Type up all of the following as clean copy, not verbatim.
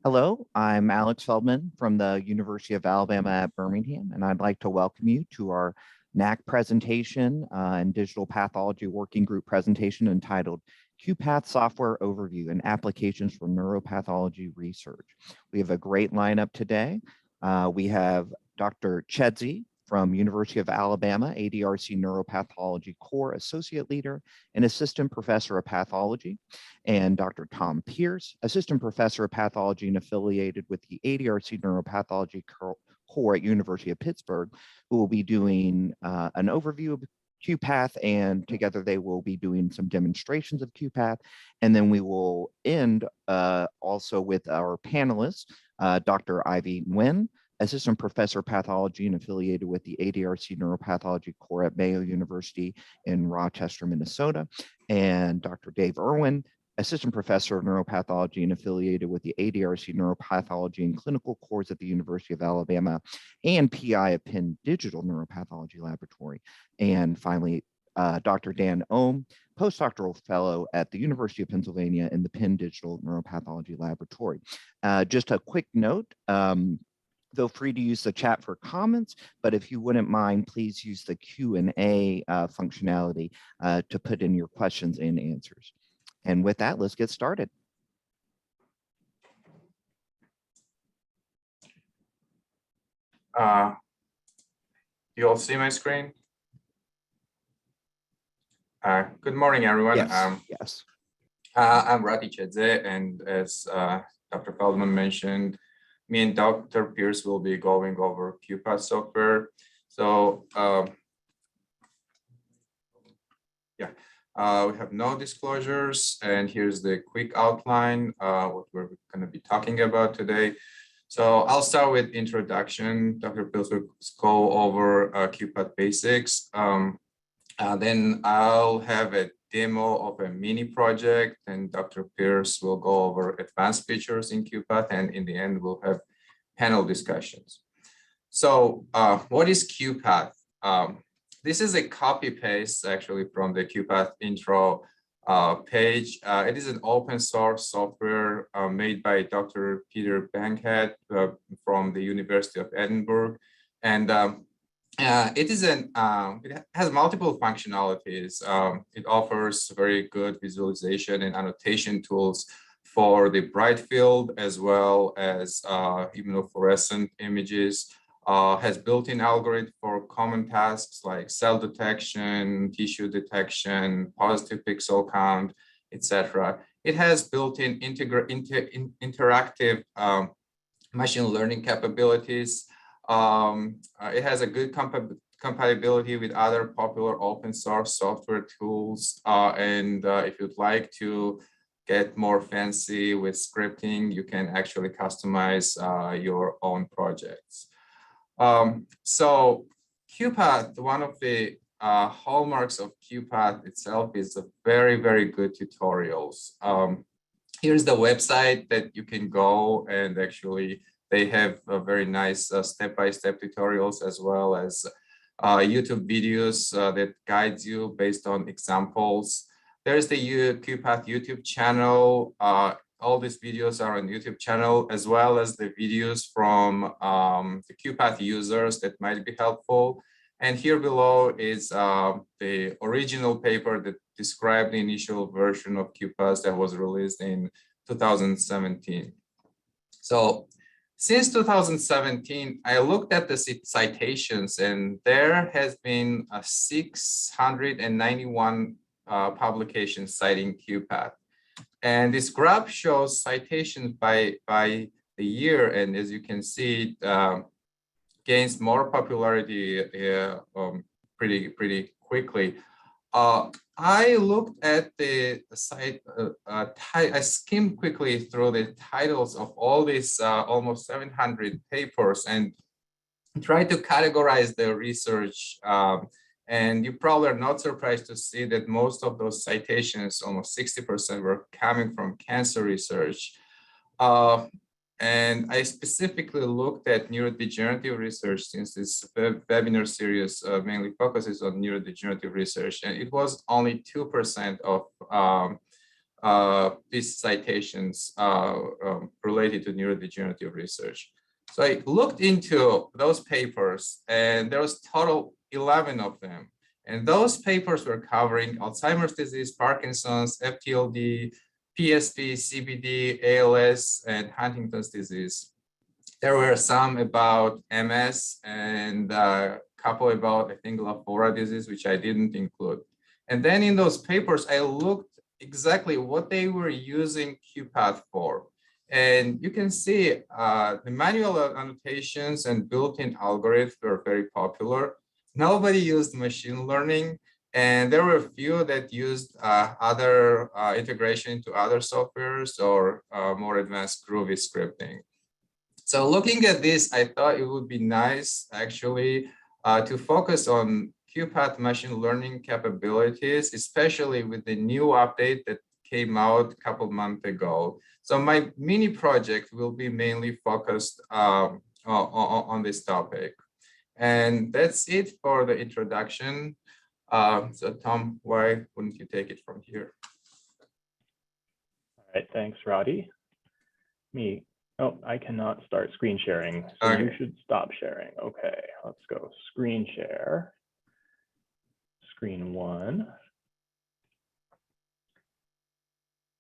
Hello, I'm Alex Feldman from the University of Alabama at Birmingham, and I'd like to welcome you to our NACC presentation and digital pathology working group presentation entitled QuPath Software Overview and Applications for Neuropathology Research. We have a great lineup today. We have Dr. Chkheidze from University of Alabama, ADRC Neuropathology Core Associate Leader and Assistant Professor of Pathology, and Dr. Tom Pearce, Assistant Professor of Pathology and affiliated with the ADRC Neuropathology Core at University of Pittsburgh, who will be doing an overview of QuPath, and together they will be doing some demonstrations of QuPath. And then we will end also with our panelists, Dr. Aivi Nguyen, Assistant Professor of Pathology and affiliated with the ADRC Neuropathology Core at Mayo University in Rochester, Minnesota, and Dr. Dave Irwin, Assistant Professor of Neuropathology and affiliated with the ADRC Neuropathology and Clinical Cores at the University of Alabama, and PI of Penn Digital Neuropathology Laboratory. And finally, Dr. Dan Ohm, Postdoctoral Fellow at the University of Pennsylvania in the Penn Digital Neuropathology Laboratory. Just a quick note, feel free to use the chat for comments, but if you wouldn't mind, please use the Q&A functionality to put in your questions and answers. And with that, let's get started. You all see my screen? Good morning, everyone. Yes. I'm Rati Chkheidze, and as Dr. Feldman mentioned, me and Dr. Pearce will be going over QuPath software. So we have no disclosures, and here's the quick outline, what we're going to be talking about today. So I'll start with introduction. Dr. Pearce will go over QuPath basics. Then I'll have a demo of a mini project, and Dr. Pearce will go over advanced features in QuPath, and in the end, we'll have panel discussions. So what is QuPath? This is a copy paste actually from the QuPath intro page. It is an open source software made by Dr. Peter Bankhead from the University of Edinburgh. And it has multiple functionalities. It offers very good visualization and annotation tools for the bright field, as well as immunofluorescent images. Has built-in algorithm for common tasks like cell detection, tissue detection, positive pixel count, etc. It has built-in interactive machine learning capabilities. It has a good compatibility with other popular open source software tools. And if you'd like to get more fancy with scripting, you can actually customize your own projects. So QuPath, one of the hallmarks of QuPath itself is a very, very good tutorials. Here's the website that you can go, and actually they have a very nice step-by-step tutorials, as well as YouTube videos that guides you based on examples. There's the QuPath YouTube channel. All these videos are on YouTube channel, as well as the videos from the QuPath users that might be helpful. And here below is the original paper that described the initial version of QuPath that was released in 2017. So since 2017, I looked at the citations, and there has been 691 publications citing QuPath. And this graph shows citations by the year, and as you can see, it gains more popularity pretty quickly. I looked at the site, I skimmed quickly through the titles of all these almost 700 papers and tried to categorize the research. And you probably are not surprised to see that most of those citations, almost 60%, were coming from cancer research. And I specifically looked at neurodegenerative research, since this webinar series mainly focuses on neurodegenerative research, and it was only 2% of these citations related to neurodegenerative research. So I looked into those papers, and there was total 11 of them. And those papers were covering Alzheimer's disease, Parkinson's, FTLD, PSP, CBD, ALS, and Huntington's disease. There were some about MS and a couple about, I think, Lafora disease, which I didn't include. And then in those papers, I looked exactly what they were using QuPath for. And you can see the manual annotations and built-in algorithms were very popular. Nobody used machine learning, and there were a few that used other integration into other softwares or more advanced Groovy scripting. So looking at this, I thought it would be nice actually to focus on QuPath machine learning capabilities, especially with the new update that came out a couple months ago. So my mini project will be mainly focused on this topic. And that's it for the introduction. So Tom, why wouldn't you take it from here? All right, thanks, Rati. Oh, I cannot start screen sharing, so Okay. You should stop sharing. Okay, let's go screen share. Screen one.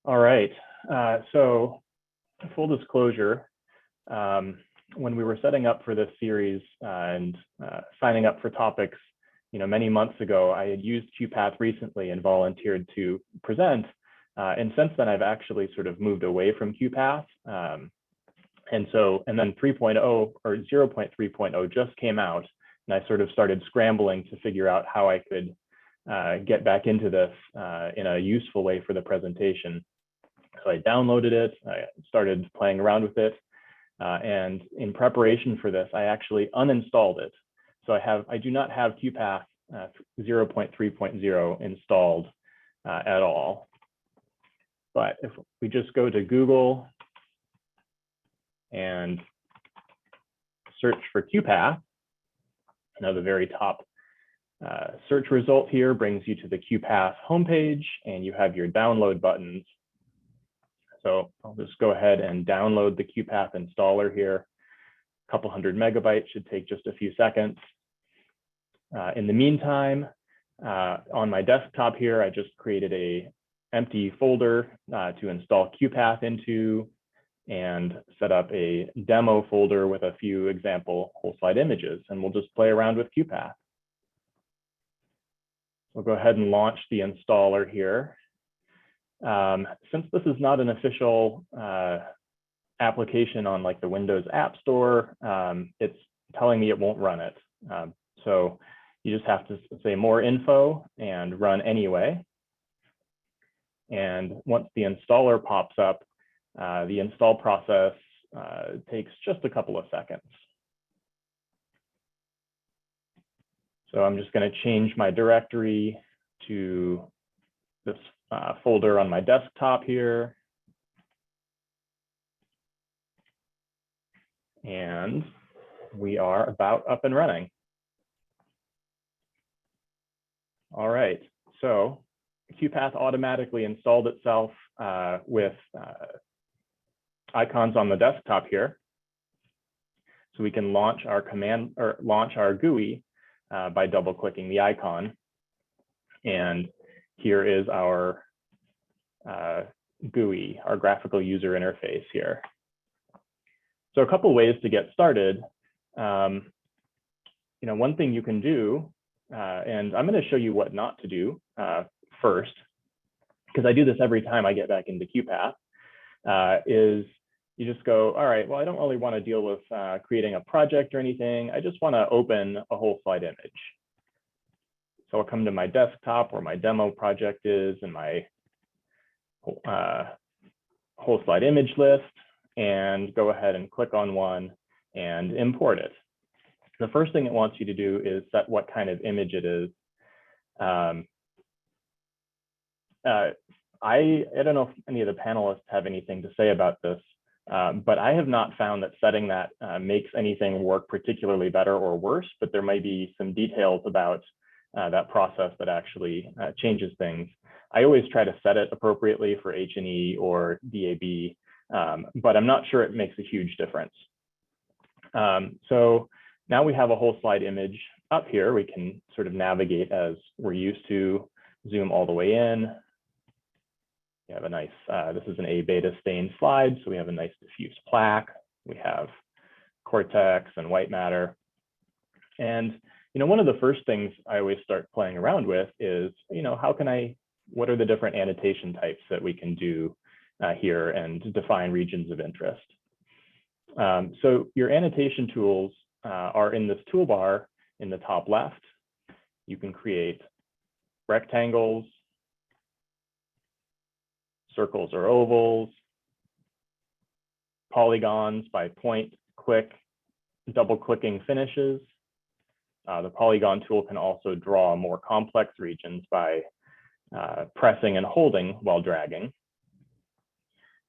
All right, so full disclosure, when we were setting up for this series and signing up for topics, many months ago, I had used QuPath recently and volunteered to present. And since then, I've actually sort of moved away from QuPath. And then 3.0 or 0.3.0 just came out, and I sort of started scrambling to figure out how I could get back into this in a useful way for the presentation. So I downloaded it, I started playing around with it, and in preparation for this, I actually uninstalled it. So I do not have QuPath 0.3.0 installed at all. But if we just go to Google and search for QuPath, the very top search result here brings you to the QuPath homepage, and you have your download buttons. So I'll just go ahead and download the QuPath installer here. A couple hundred megabytes, should take just a few seconds. In the meantime, on my desktop here, I just created an empty folder to install QuPath into, and set up a demo folder with a few example whole slide images, and we'll just play around with QuPath. We'll go ahead and launch the installer here. Since this is not an official application on like the Windows App Store, it's telling me it won't run it. So you just have to say more info and run anyway. And once the installer pops up, the install process takes just a couple of seconds. So I'm just going to change my directory to this folder on my desktop here. And we are about up and running. All right, so QuPath automatically installed itself with icons on the desktop here. So we can launch our command or launch our GUI by double clicking the icon. And here is our GUI, our graphical user interface here. So a couple ways to get started. One thing you can do, and I'm going to show you what not to do first, because I do this every time I get back into QuPath, is you just go, all right, well, I don't really want to deal with creating a project or anything. I just want to open a whole slide image. So I'll come to my desktop where my demo project is and my whole slide image list, and go ahead and click on one and import it. The first thing it wants you to do is set what kind of image it is. I don't know if any of the panelists have anything to say about this, but I have not found that setting that makes anything work particularly better or worse, but there might be some details about that process that actually changes things. I always try to set it appropriately for H&E or DAB, but I'm not sure it makes a huge difference. So now we have a whole slide image up here. We can sort of navigate as we're used to, zoom all the way in. We have a nice, this is an A beta stained slide, so we have a nice diffuse plaque. We have cortex and white matter. And one of the first things I always start playing around with is, what are the different annotation types that we can do here and define regions of interest? So your annotation tools are in this toolbar in the top left. You can create rectangles, circles or ovals, polygons by point, click, double-clicking finishes. The polygon tool can also draw more complex regions by pressing and holding while dragging.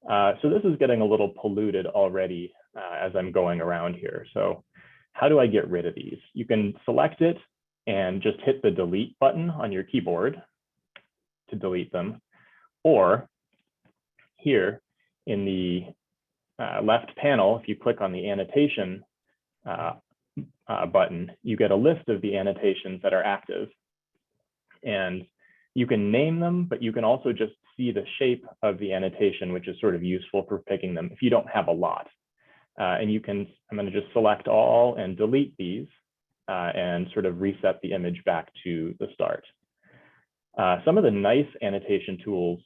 So this is getting a little polluted already as I'm going around here. So how do I get rid of these? You can select it and just hit the delete button on your keyboard to delete them. Or here in the left panel, if you click on the annotation button, you get a list of the annotations that are active. And you can name them, but you can also just see the shape of the annotation, which is sort of useful for picking them if you don't have a lot. And you can, I'm going to just select all and delete these and sort of reset the image back to the start. Some of the nice annotation tools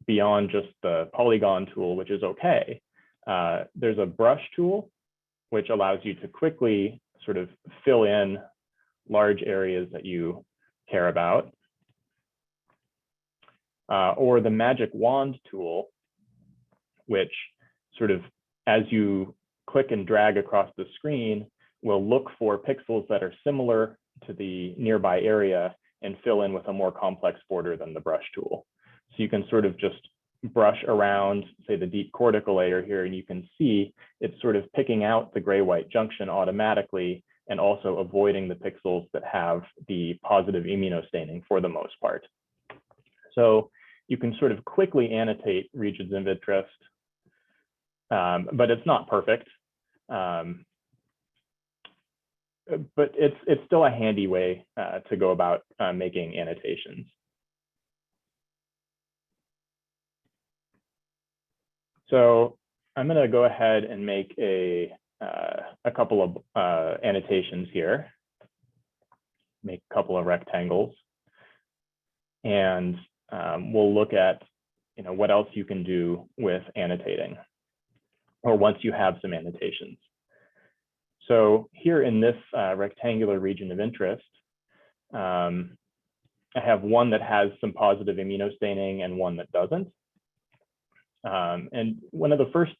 beyond just the polygon tool, which is okay, there's a brush tool, which allows you to quickly sort of fill in large areas that you care about. Or the magic wand tool, which sort of, as you click and drag across the screen, will look for pixels that are similar to the nearby area and fill in with a more complex border than the brush tool. So you can sort of just brush around, say, the deep cortical layer here, and you can see it's sort of picking out the gray-white junction automatically and also avoiding the pixels that have the positive immunostaining for the most part. So you can sort of quickly annotate regions of interest, but it's not perfect. But it's still a handy way to go about making annotations. So I'm going to go ahead and make a couple of annotations here. Make a couple of rectangles, and we'll look at what else you can do with annotating, or once you have some annotations. So here in this rectangular region of interest, I have one that has some positive immunostaining and one that doesn't. And one of the first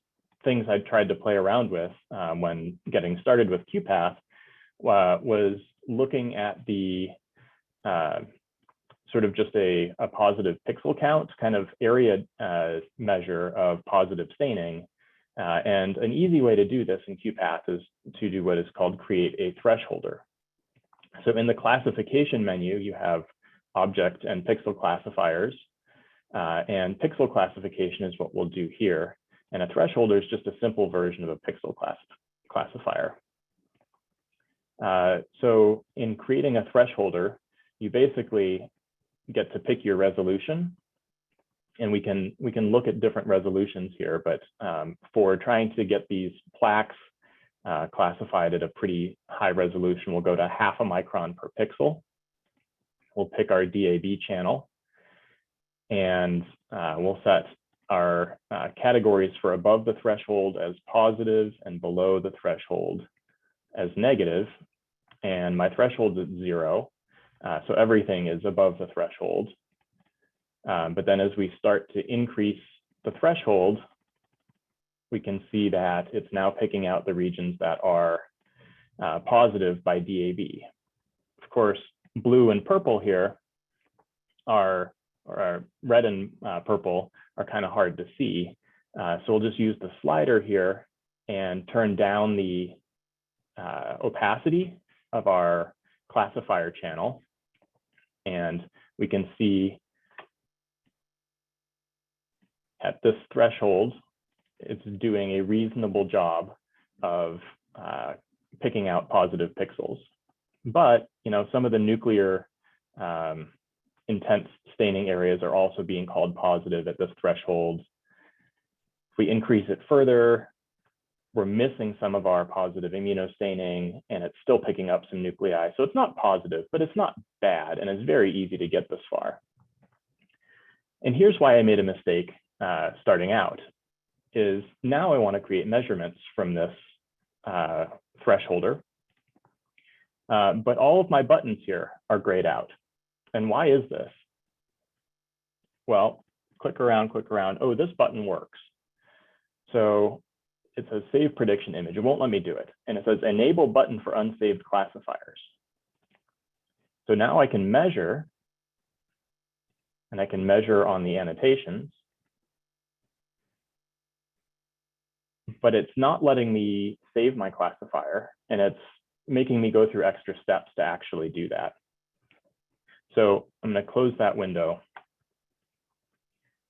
things I tried to play around with when getting started with QuPath was looking at the sort of just a positive pixel count kind of area measure of positive staining. And an easy way to do this in QuPath is to do what is called create a thresholder. So in the classification menu, you have object and pixel classifiers. And pixel classification is what we'll do here. And a thresholder is just a simple version of a pixel classifier. So in creating a thresholder, you basically get to pick your resolution. And we can look at different resolutions here, but for trying to get these plaques classified at a pretty high resolution, we'll go to 0.5 micron per pixel. We'll pick our DAB channel, and we'll set our categories for above the threshold as positive and below the threshold as negative. And my threshold is 0, so everything is above the threshold. But then as we start to increase the threshold, we can see that it's now picking out the regions that are positive by DAB. Of course, blue and purple here are, or red and purple are kind of hard to see. So we'll just use the slider here and turn down the opacity of our classifier channel. And we can see at this threshold, it's doing a reasonable job of picking out positive pixels. But some of the nuclear intense staining areas are also being called positive at this threshold. If we increase it further, we're missing some of our positive immunostaining, and it's still picking up some nuclei. So it's not positive, but it's not bad, and it's very easy to get this far. And here's why I made a mistake starting out, is now I want to create measurements from this thresholder. But all of my buttons here are grayed out. And why is this? Well, click around. Oh, this button works. So it says save prediction image. It won't let me do it. And it says enable button for unsaved classifiers. So now I can measure, and I can measure on the annotations, but it's not letting me save my classifier, and it's making me go through extra steps to actually do that. So I'm going to close that window.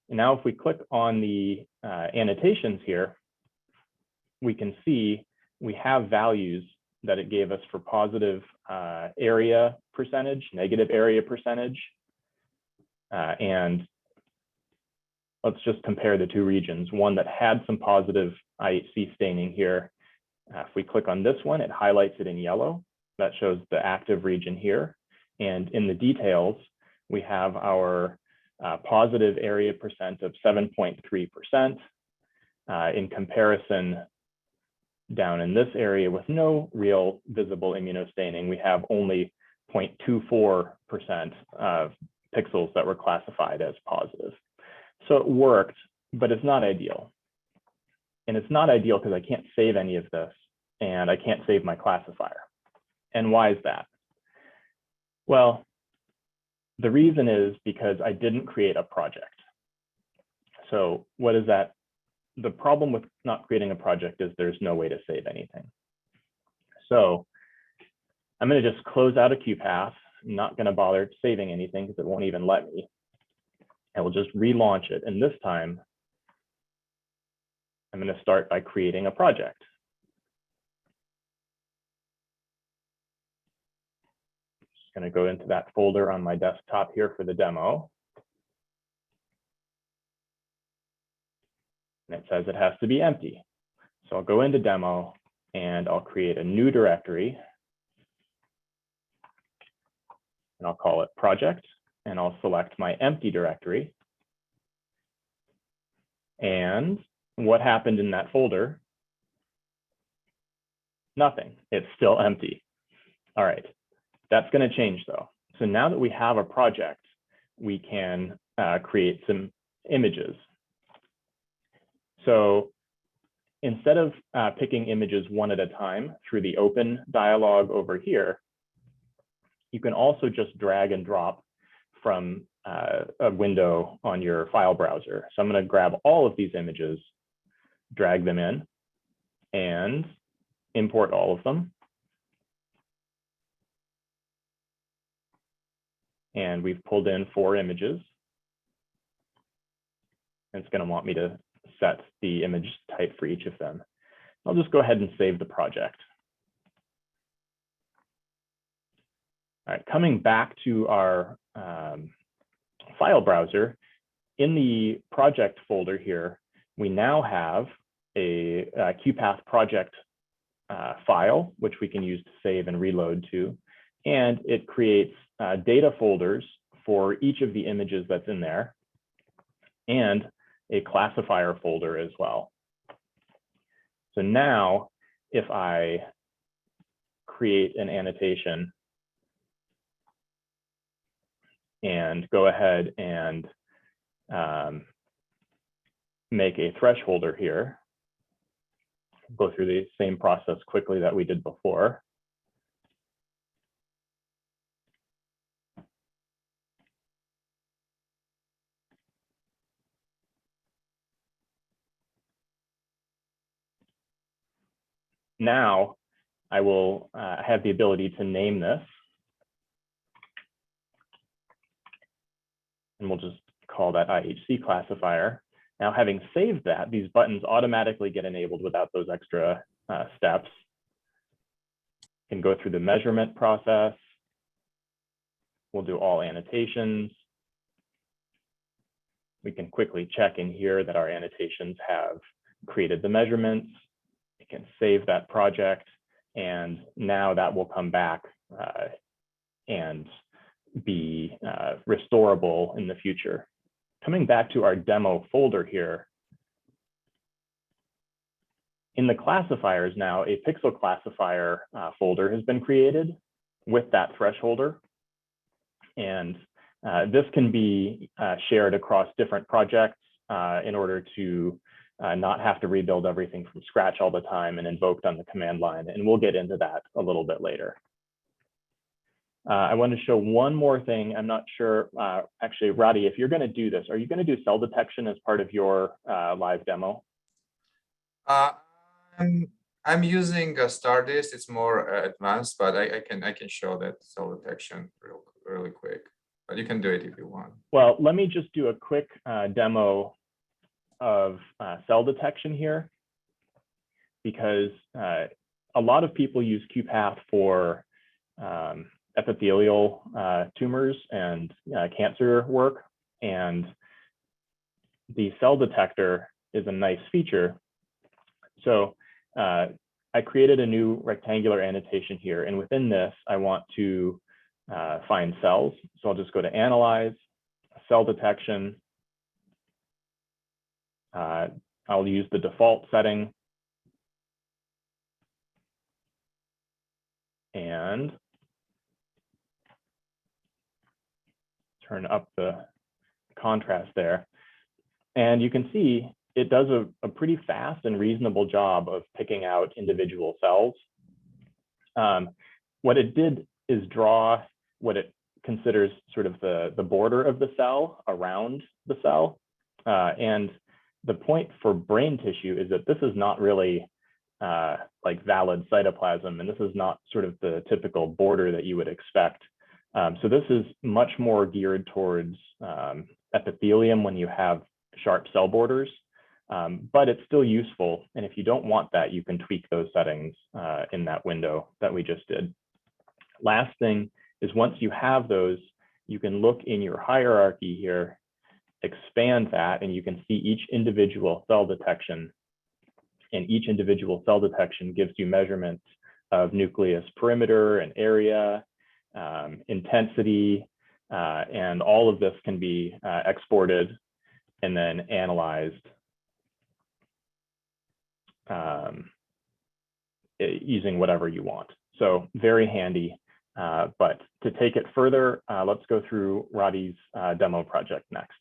And now if we click on the annotations here, we can see we have values that it gave us for positive area percentage, negative area percentage. And let's just compare the two regions. One that had some positive IHC staining here. If we click on this one, it highlights it in yellow. That shows the active region here. And in the details, we have our positive area percent of 7.3%. In comparison, down in this area with no real visible immunostaining, we have only 0.24% of pixels that were classified as positive. So it worked, but it's not ideal. And it's not ideal because I can't save any of this, and I can't save my classifier. And why is that? Well, the reason is because I didn't create a project. So what is that? The problem with not creating a project is there's no way to save anything. So I'm going to just close out a QuPath. I'm not going to bother saving anything because it won't even let me. I will just relaunch it. And this time, I'm going to start by creating a project. Just going to go into that folder on my desktop here for the demo. And it says it has to be empty. So I'll go into demo and I'll create a new directory. And I'll call it project, and I'll select my empty directory. And what happened in that folder? Nothing. It's still empty. All right. That's going to change though. So now that we have a project, we can create some images. So instead of picking images one at a time through the open dialog over here, you can also just drag and drop from a window on your file browser. So I'm going to grab all of these images, drag them in, and import all of them. And we've pulled in 4 images. And it's going to want me to set the image type for each of them. I'll just go ahead and save the project. All right, coming back to our file browser, in the project folder here, we now have a QuPath project file, which we can use to save and reload to. And it creates data folders for each of the images that's in there, and a classifier folder as well. So now, if I create an annotation and go ahead and make a thresholder here, go through the same process quickly that we did before. Now I will have the ability to name this. and we'll just call that IHC classifier. Now, having saved that, these buttons automatically get enabled without those extra steps. Can go through the measurement process. We'll do all annotations. We can quickly check in here that our annotations have created the measurements. We can save that project, and now that will come back and be restorable in the future. Coming back to our demo folder here, in the classifiers now, a pixel classifier folder has been created with that thresholder. And this can be shared across different projects in order to not have to rebuild everything from scratch all the time and invoked on the command line. And we'll get into that a little bit later. I want to show one more thing. I'm not sure, actually, Rati, if you're going to do this, are you going to do cell detection as part of your live demo? I'm using Stardust. It's more advanced, but I can show that cell detection really quick. But you can do it if you want. Well, let me just do a quick demo of cell detection here, because a lot of people use QuPath for epithelial tumors and cancer work, and the cell detector is a nice feature. So I created a new rectangular annotation here, and within this, I want to find cells. So I'll just go to Analyze, Cell Detection. I'll use the default setting. And turn up the contrast there. And you can see it does a pretty fast and reasonable job of picking out individual cells. What it did is draw what it considers sort of the border of the cell around the cell. And the point for brain tissue is that this is not really like valid cytoplasm, and this is not sort of the typical border that you would expect. So this is much more geared towards epithelium when you have sharp cell borders, but it's still useful. And if you don't want that, you can tweak those settings in that window that we just did. Last thing is, once you have those, you can look in your hierarchy here, expand that, and you can see each individual cell detection. And each individual cell detection gives you measurements of nucleus perimeter and area, intensity, and all of this can be exported and then analyzed using whatever you want. So very handy. But to take it further, let's go through Rati's demo project next.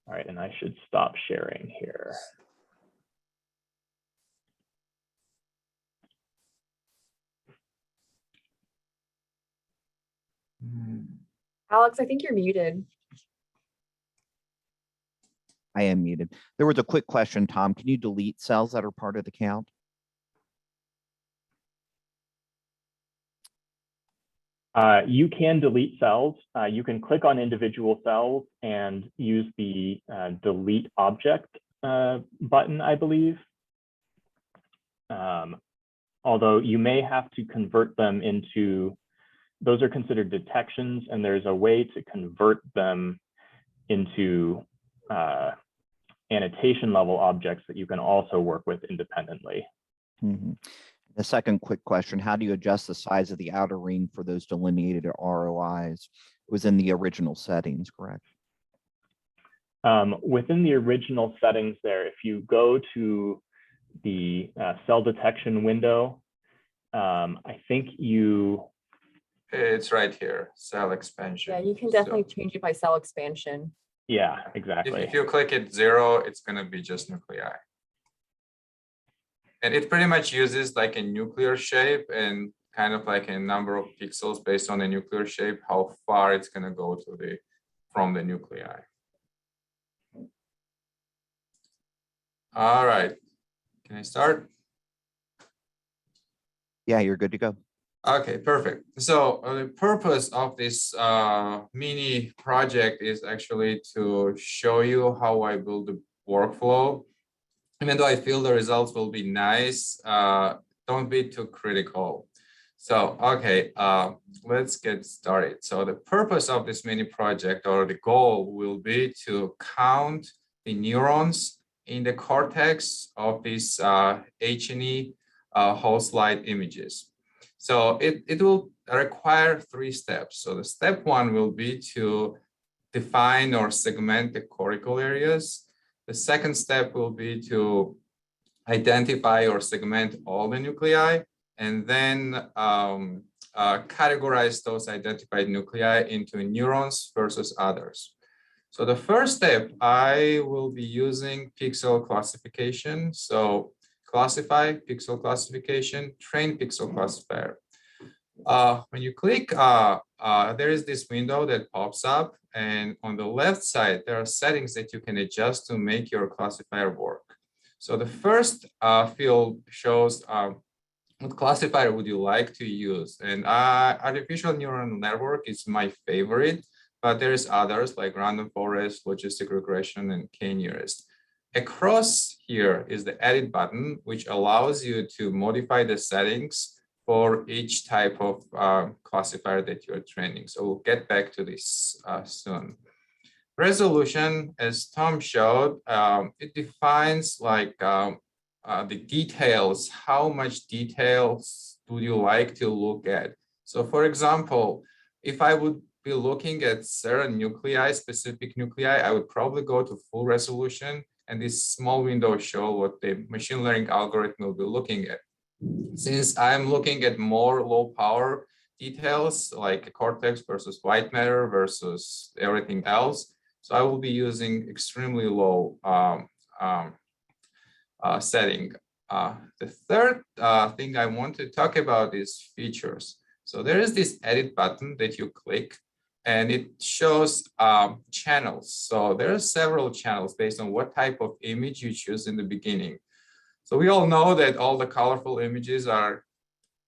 All right, and I should stop sharing here. Alex, I think you're muted. I am muted. There was a quick question, Tom. Can you delete cells that are part of the count? You can delete cells. You can click on individual cells and use the delete object button, I believe. Although you may have to convert them into, those are considered detections, and there's a way to convert them into annotation level objects that you can also work with independently. Mm-hmm. The second quick question, how do you adjust the size of the outer ring for those delineated ROIs? It was in the original settings, correct? Within the original settings there, if you go to the cell detection window, I think you... It's right here, cell expansion. Yeah, you can definitely change it by cell expansion. Yeah, exactly. If you click it 0, it's going to be just nuclei. And it pretty much uses like a nuclear shape and kind of like a number of pixels based on the nuclear shape, how far it's going to go to from the nuclei. All right, can I start? Yeah, you're good to go. Okay, perfect. So the purpose of this mini project is actually to show you how I build the workflow. Even though I feel the results will be nice, don't be too critical. So, okay, let's get started. So the purpose of this mini project, or the goal, will be to count the neurons in the cortex of these H&E whole slide images. So it will require 3 steps. So the step 1 will be to define or segment the cortical areas. The second step will be to identify or segment all the nuclei, and then categorize those identified nuclei into neurons versus others. So the first step, I will be using pixel classification. So classify, pixel classification, train pixel classifier. When you click, there is this window that pops up, and on the left side, there are settings that you can adjust to make your classifier work. So the first field shows what classifier would you like to use? And artificial neural network is my favorite, but there's others like random forest, logistic regression, and k-nearest. Across here is the edit button, which allows you to modify the settings for each type of classifier that you're training. So we'll get back to this soon. Resolution, as Tom showed, it defines like the details, how much details do you like to look at? So for example, if I would be looking at certain nuclei, specific nuclei, I would probably go to full resolution, and this small window show what the machine learning algorithm will be looking at. Since I'm looking at more low power details like cortex versus white matter versus everything else, so I will be using extremely low setting. The third thing I want to talk about is features. So there is this edit button that you click, and it shows channels. So there are several channels based on what type of image you choose in the beginning. So we all know that all the colorful images are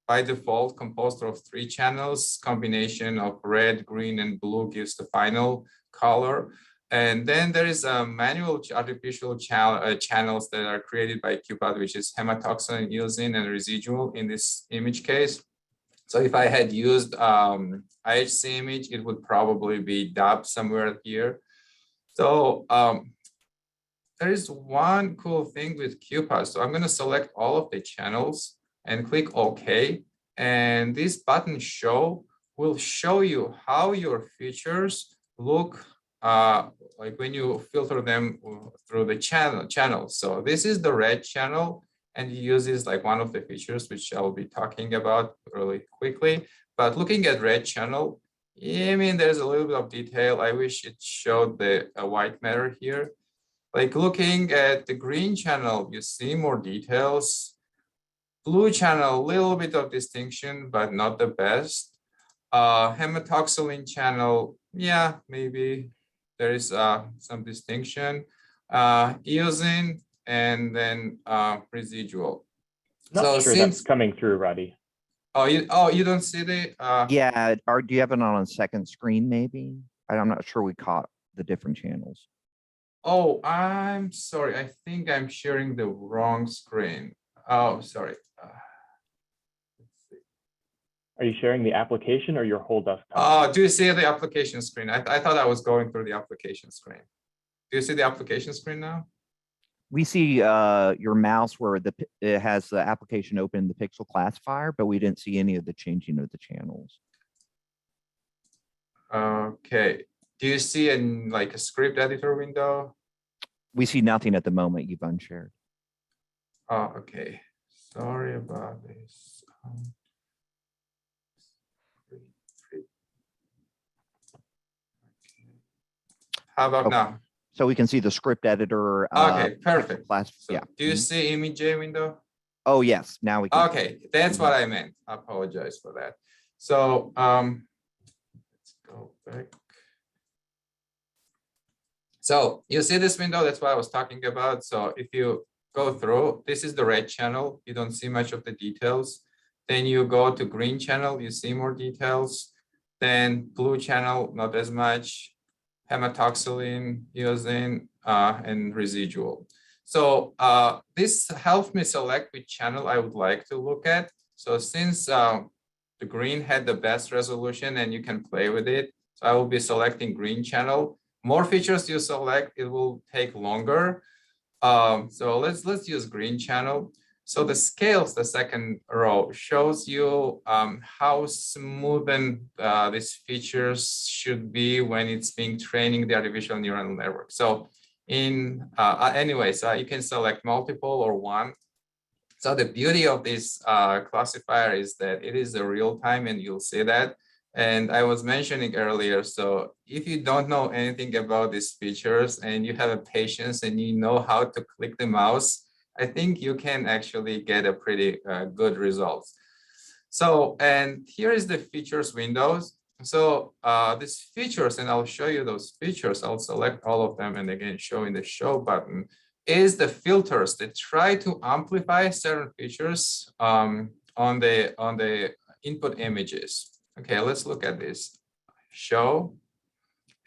by default composed of 3 channels. Combination of red, green, and blue gives the final color. And then there is a manual artificial channels that are created by QuPath, which is hematoxylin, eosin, and residual in this image case. So if I had used IHC image, it would probably be dubbed somewhere here. So there is one cool thing with QuPath. So I'm going to select all of the channels and click OK. And this button show will show you how your features look like when you filter them through the channel. So this is the red channel, and it uses like one of the features which I'll be talking about really quickly. But looking at red channel, I mean, there's a little bit of detail. I wish it showed the white matter here. Like looking at the green channel, you see more details. Blue channel, a little bit of distinction, but not the best. Hematoxylin channel, yeah, maybe there is some distinction. Eosin, and then residual. Not so sure since that's coming through, Rati. you don't see the Yeah, or do you have it on a second screen maybe? I'm not sure we caught the different channels. Oh, I'm sorry. I think I'm sharing the wrong screen. Oh, sorry. Let's see. Are you sharing the application or your whole desktop? Do you see the application screen? I thought I was going through the application screen. Do you see the application screen now? We see your mouse where it has the application open in the pixel classifier, but we didn't see any of the changing of the channels. Okay. Do you see in like a script editor window? We see nothing at the moment. You've unshared. Oh, okay. Sorry about this. How about now? So we can see the script editor. Okay, perfect. So yeah. do you see image window? Oh, yes. Now we can. Okay, that's what I meant. I apologize for that. So let's go back. So you see this window, that's what I was talking about. So if you go through, this is the red channel. You don't see much of the details. Then you go to green channel, you see more details. Then blue channel, not as much. Hematoxylin, eosine, and residual. So this helped me select which channel I would like to look at. So since the green had the best resolution and you can play with it, so I will be selecting green channel. More features you select, it will take longer. So let's use green channel. So the scales, the second row, shows you how smooth and these features should be when it's being training the artificial neural network. So in anyways, you can select multiple or one. So the beauty of this classifier is that it is a real time, and you'll see that. And I was mentioning earlier, so if you don't know anything about these features and you have a patience and you know how to click the mouse, I think you can actually get a pretty good results. So, and here is the features windows. So these features, and I'll show you those features. I'll select all of them and again show in the show button, is the filters that try to amplify certain features on the input images. Okay, let's look at this. Show.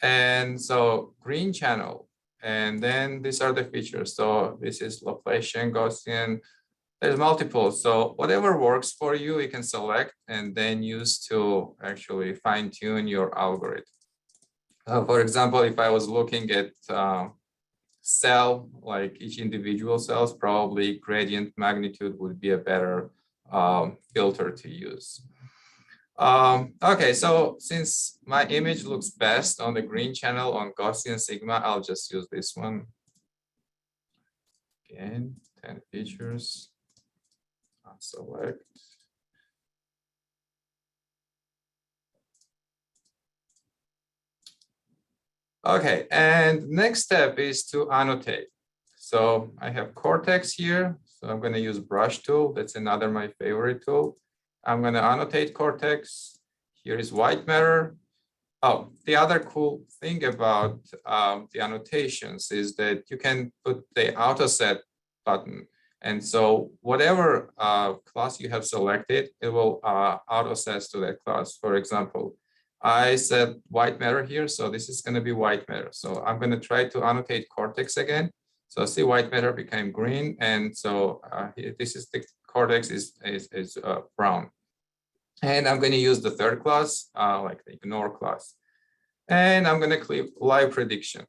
And so green channel. And then these are the features. So this is Laplacian, Gaussian. There's multiple. So whatever works for you, you can select and then use to actually fine tune your algorithm. For example, if I was looking at cell, like each individual cells, probably gradient magnitude would be a better filter to use. Okay, so since my image looks best on the green channel on Gaussian sigma, I'll just use this one. Again, 10 features. I'll select. Okay, and next step is to annotate. So I have Cortex here. So I'm going to use brush tool. That's another my favorite tool. I'm going to annotate Cortex. Here is white matter. Oh, the other cool thing about the annotations is that you can put the auto set button. And so whatever class you have selected, it will auto set to that class. For example, I said white matter here. So this is going to be white matter. So I'm going to try to annotate Cortex again. So see white matter became green. And so this is the Cortex is brown. And I'm going to use the third class, like the ignore class. And I'm going to click live prediction.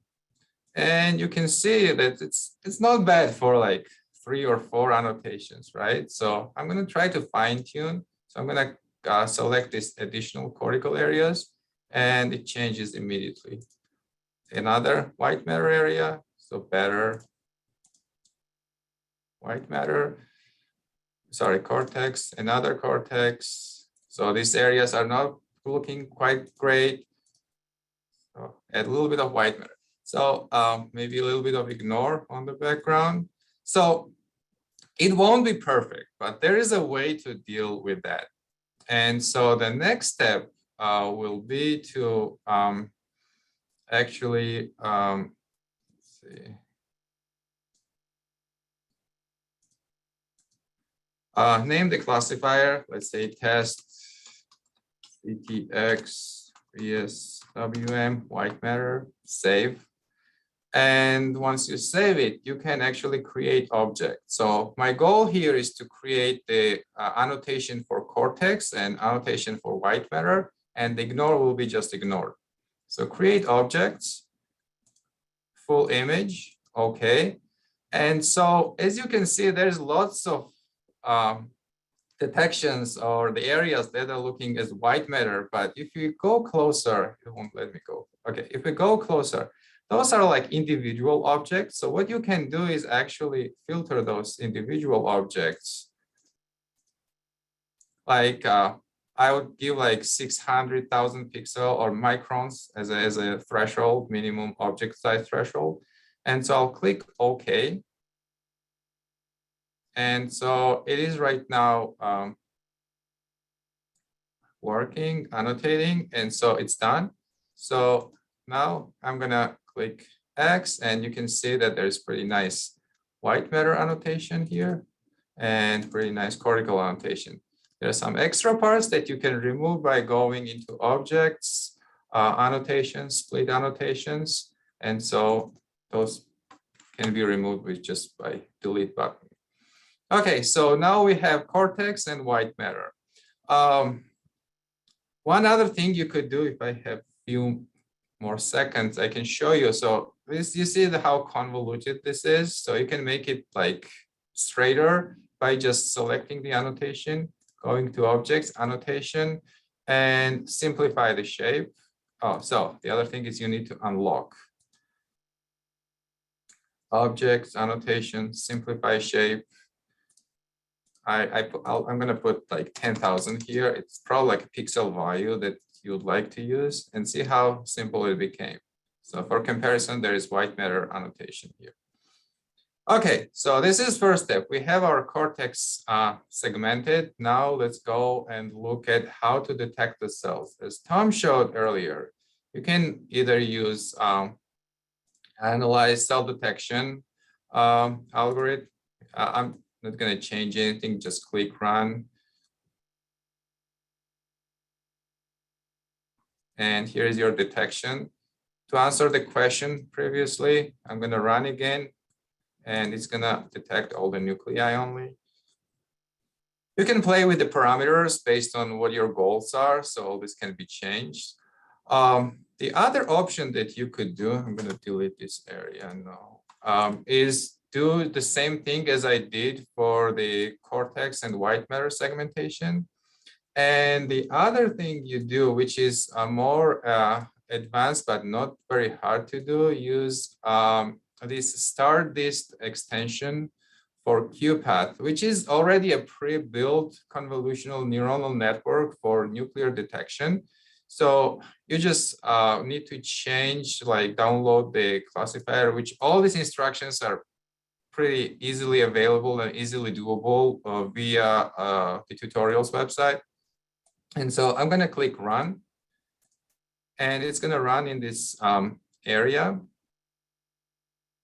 And you can see that it's not bad for like 3 or 4 annotations, right? So I'm going to try to fine tune. So I'm going to select these additional cortical areas, and it changes immediately. Another white matter area, so better white matter. Sorry, cortex, another cortex. So these areas are not looking quite great. So add a little bit of white matter. So maybe a little bit of ignore on the background. So it won't be perfect, but there is a way to deal with that. And so the next step will be to actually, let's see. Name the classifier, let's say test CTX ESWM white matter, save. And once you save it, you can actually create objects. So my goal here is to create the annotation for Cortex and annotation for white matter, and the ignore will be just ignored. So create objects, full image, okay. And so as you can see, there's lots of detections or the areas that are looking as white matter, but if you go closer, it won't let me go. Okay, if we go closer, those are like individual objects. So what you can do is actually filter those individual objects. Like I would give like 600,000 pixel or microns as a threshold, minimum object size threshold. And so I'll click OK. And so it is right now working, annotating, and so it's done. So now I'm gonna click X, and you can see that there's pretty nice white matter annotation here and pretty nice cortical annotation. There are some extra parts that you can remove by going into objects, annotations, split annotations. And so those can be removed with just by delete button. Okay, so now we have cortex and white matter. One other thing you could do, if I have few more seconds, I can show you. So this, you see how convoluted this is. So you can make it like straighter by just selecting the annotation, going to objects, annotation, and simplify the shape. Oh, so the other thing is you need to unlock. Objects, annotation, simplify shape. I'm going to put like 10,000 here. It's probably like a pixel value that you would like to use, and see how simple it became. So for comparison, there is white matter annotation here. Okay, so this is first step. We have our cortex segmented. Now let's go and look at how to detect the cells. As Tom showed earlier, you can either use analyze cell detection algorithm. I'm not going to change anything, just click run. And here is your detection. To answer the question previously, I'm going to run again, and it's going to detect all the nuclei only. You can play with the parameters based on what your goals are, so all this can be changed. The other option that you could do, I'm going to delete this area now, is do the same thing as I did for the cortex and white matter segmentation. And the other thing you do, which is more advanced but not very hard to do, use this Stardust extension for QuPath, which is already a pre-built convolutional neuronal network for nuclear detection. So you just need to change, like download the classifier, which all these instructions are pretty easily available and easily doable via the tutorials website. And so I'm going to click run, and it's going to run in this area.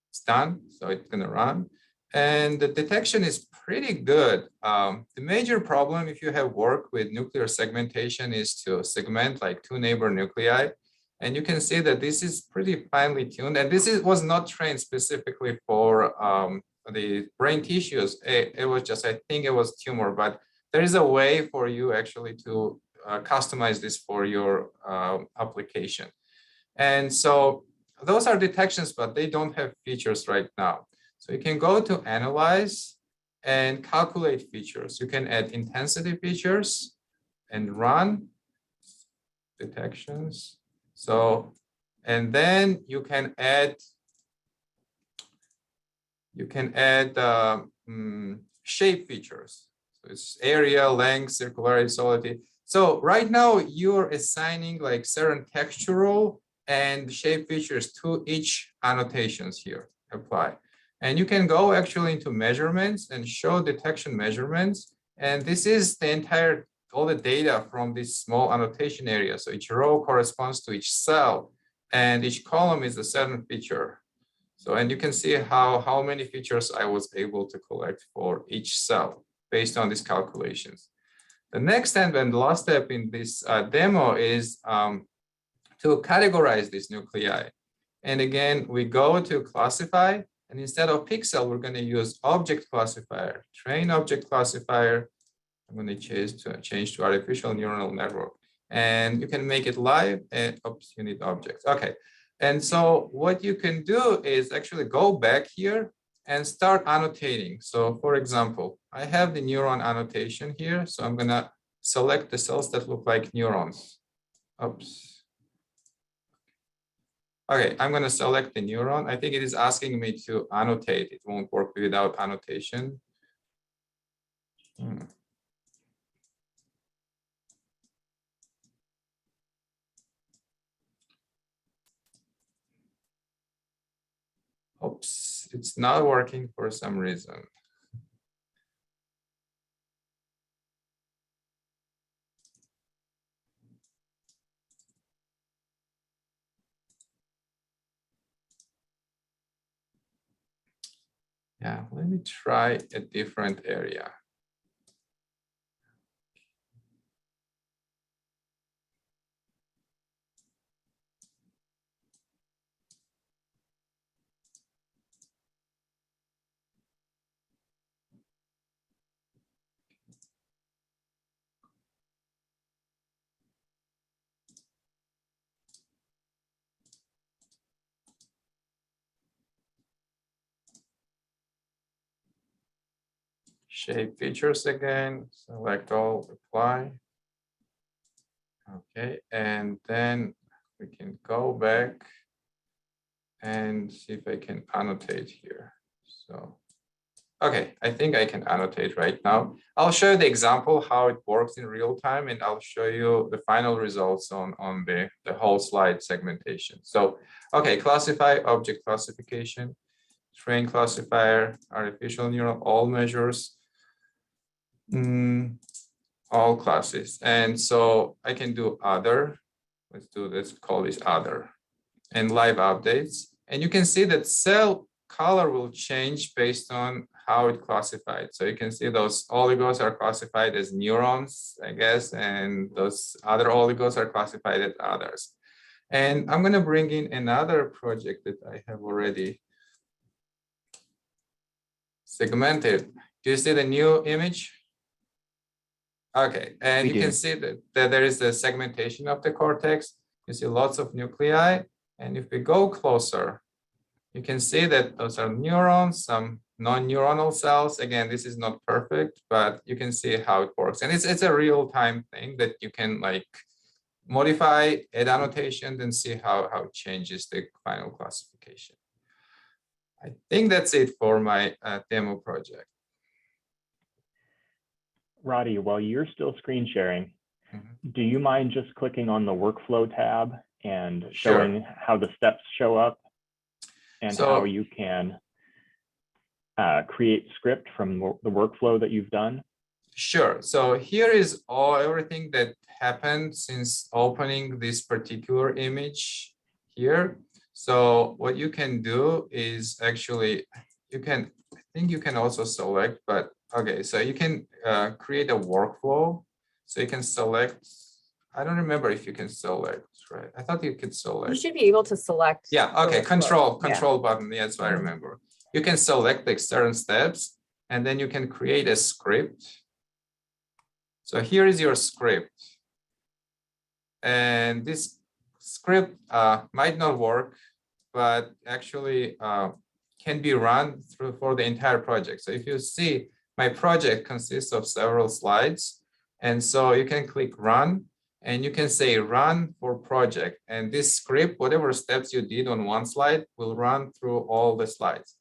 It's done, so it's going to run. And the detection is pretty good. The major problem, if you have worked with nuclear segmentation, is to segment like two neighbor nuclei. And you can see that this is pretty finely tuned. And this was not trained specifically for the brain tissues. It was just, I think it was tumor, but there is a way for you actually to customize this for your application. And so those are detections, but they don't have features right now. So you can go to analyze and calculate features. You can add intensity features and run detections. So, and then you can add shape features. So it's area, length, circularity, solidity. So right now you're assigning like certain textural and shape features to each annotations here. Apply. And you can go actually into measurements and show detection measurements. And this is the entire, all the data from this small annotation area. So each row corresponds to each cell, and each column is a certain feature. So, and you can see how many features I was able to collect for each cell based on these calculations. The next step and the last step in this demo is to categorize these nuclei. And again, we go to classify, and instead of pixel, we're going to use object classifier, train object classifier. I'm going to change to artificial neural network. And you can make it live, and oops, you need objects. Okay. And so what you can do is actually go back here and start annotating. So for example, I have the neuron annotation here. So I'm going to select the cells that look like neurons. Oops. Okay, I'm going to select the neuron. I think it is asking me to annotate. It won't work without annotation. Oops, it's not working for some reason. Yeah, let me try a different area. shape features again, select all, apply. Okay, and then we can go back and see if I can annotate here. So, okay, I think I can annotate right now. I'll show you the example how it works in real time, and I'll show you the final results on the whole slide segmentation. So, okay, classify, object classification, train classifier, artificial neural, all measures, all classes. And so I can do other, let's call this other, and live updates. And you can see that cell color will change based on how it classified. So you can see those oligos are classified as neurons, I guess, and those other oligos are classified as others. And I'm going to bring in another project that I have already segmented. Do you see the new image? Okay, and you can see that there is the segmentation of the cortex. You see lots of nuclei. And if we go closer, you can see that those are neurons, some non-neuronal cells. Again, this is not perfect, but you can see how it works. And it's a real-time thing that you can like modify, add annotations, and see how it changes the final classification. I think that's it for my demo project. Rati, while you're still screen sharing, do you mind just clicking on the workflow tab and showing how the steps show up and how you can create script from the workflow that you've done? Sure. So here is everything that happened since opening this particular image here. So what you can do is actually, I think you can also select, but okay, so you can create a workflow. So you can select, I don't remember if you can select, right? I thought you could select. You should be able to select. Yeah, okay, control button, yes, I remember. You can select the certain steps, and then you can create a script. So here is your script. And this script might not work, but actually can be run through for the entire project. So if you see, my project consists of several slides. And so you can click run, and you can say run for project. And this script, whatever steps you did on one slide, will run through all the slides.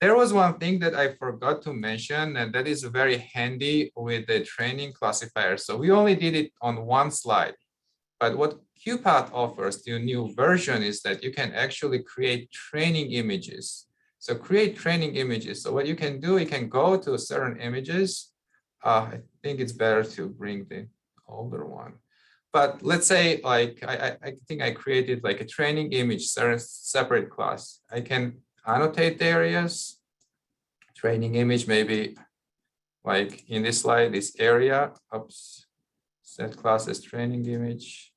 There was one thing that I forgot to mention, and that is very handy with the training classifier. So we only did it on one slide. But what QuPath offers, the new version, is that you can actually create training images. So create training images. So what you can do, you can go to certain images. I think it's better to bring the older one. But let's say like, I think I created like a training image, separate class. I can annotate the areas, training image, maybe like in this slide, this area, oops, set class as training image.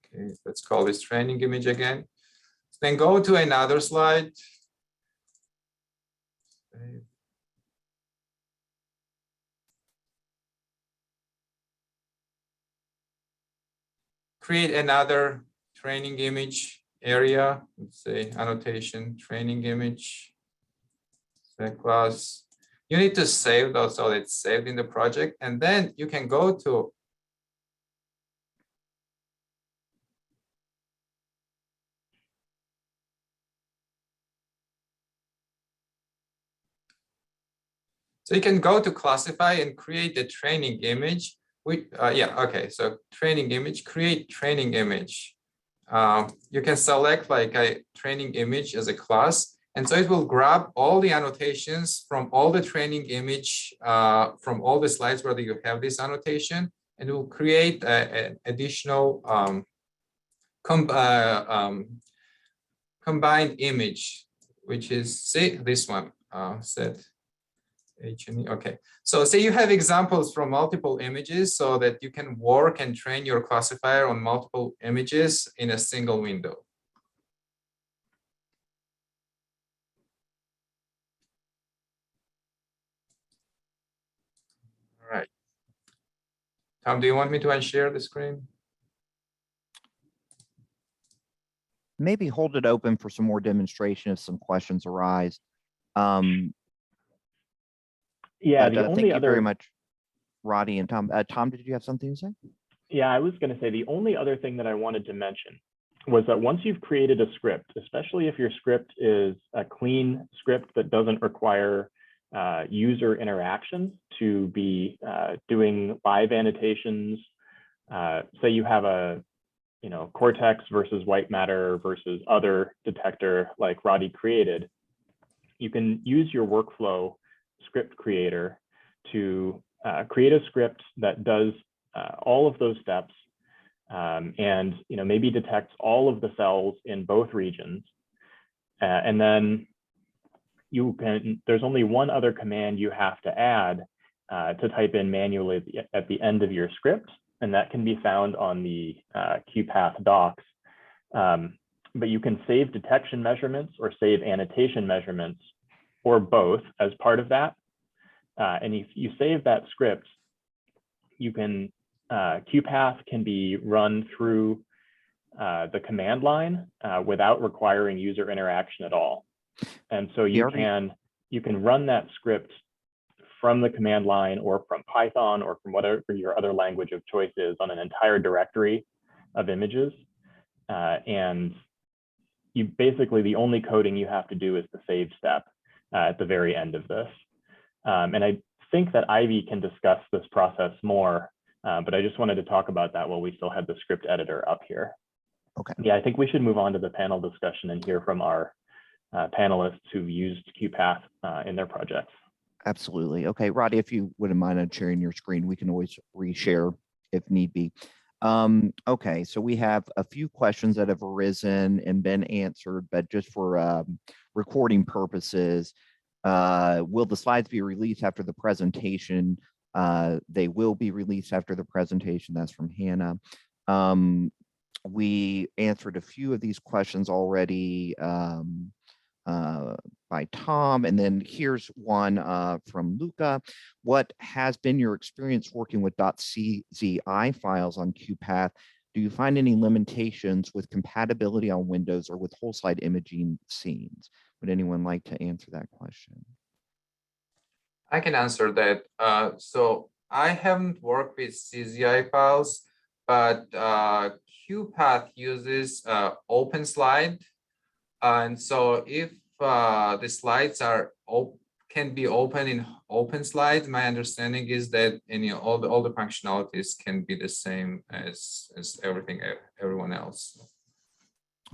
Okay, let's call this training image again. Then go to another slide. Create another training image area. Let's say annotation training image. Set class. You need to save those so it's saved in the project, and then you can go to classify and create a training image. So training image, create training image. You can select like a training image as a class. And so it will grab all the annotations from all the training image, from all the slides where you have this annotation, and it will create an additional combined image, which is, say, this one, set H&E. Okay, so say you have examples from multiple images so that you can work and train your classifier on multiple images in a single window. All right. Tom, do you want me to unshare the screen? Maybe hold it open for some more demonstration if some questions arise. Yeah, But, the thank only you very other, much, Rati and Tom. Tom, did you have something to say? yeah, I was going to say the only other thing that I wanted to mention was that once you've created a script, especially if your script is a clean script that doesn't require user interaction to be doing live annotations, say you have a cortex versus white matter versus other detector like Rati created, you can use your workflow script creator to create a script that does all of those steps and maybe detects all of the cells in both regions. And then there's only one other command you have to add to type in manually at the end of your script, and that can be found on the QuPath docs. But you can save detection measurements or save annotation measurements or both as part of that. And if you save that script, you can, QuPath can be run through the command line without requiring user interaction at all. And so you can run that script from the command line or from Python or from whatever your other language of choice is on an entire directory of images. And you basically, the only coding you have to do is the save step at the very end of this. And I think that Aivi can discuss this process more, but I just wanted to talk about that while we still had the script editor up here. Okay. Yeah, I think we should move on to the panel discussion and hear from our panelists who've used QuPath in their projects. Absolutely. Okay, Rati, if you wouldn't mind sharing your screen, we can always reshare if need be. Okay, so we have a few questions that have arisen and been answered, but just for recording purposes, will the slides be released after the presentation? They will be released after the presentation. That's from Hannah. We answered a few of these questions already by Tom, and then here's one from Luca. What has been your experience working with .czi files on QuPath? Do you find any limitations with compatibility on Windows or with whole slide imaging scenes? Would anyone like to answer that question? I can answer that. So I haven't worked with CZI files, but QuPath uses OpenSlide. And so if the slides can be open in OpenSlide, my understanding is that all the functionalities can be the same as everyone else.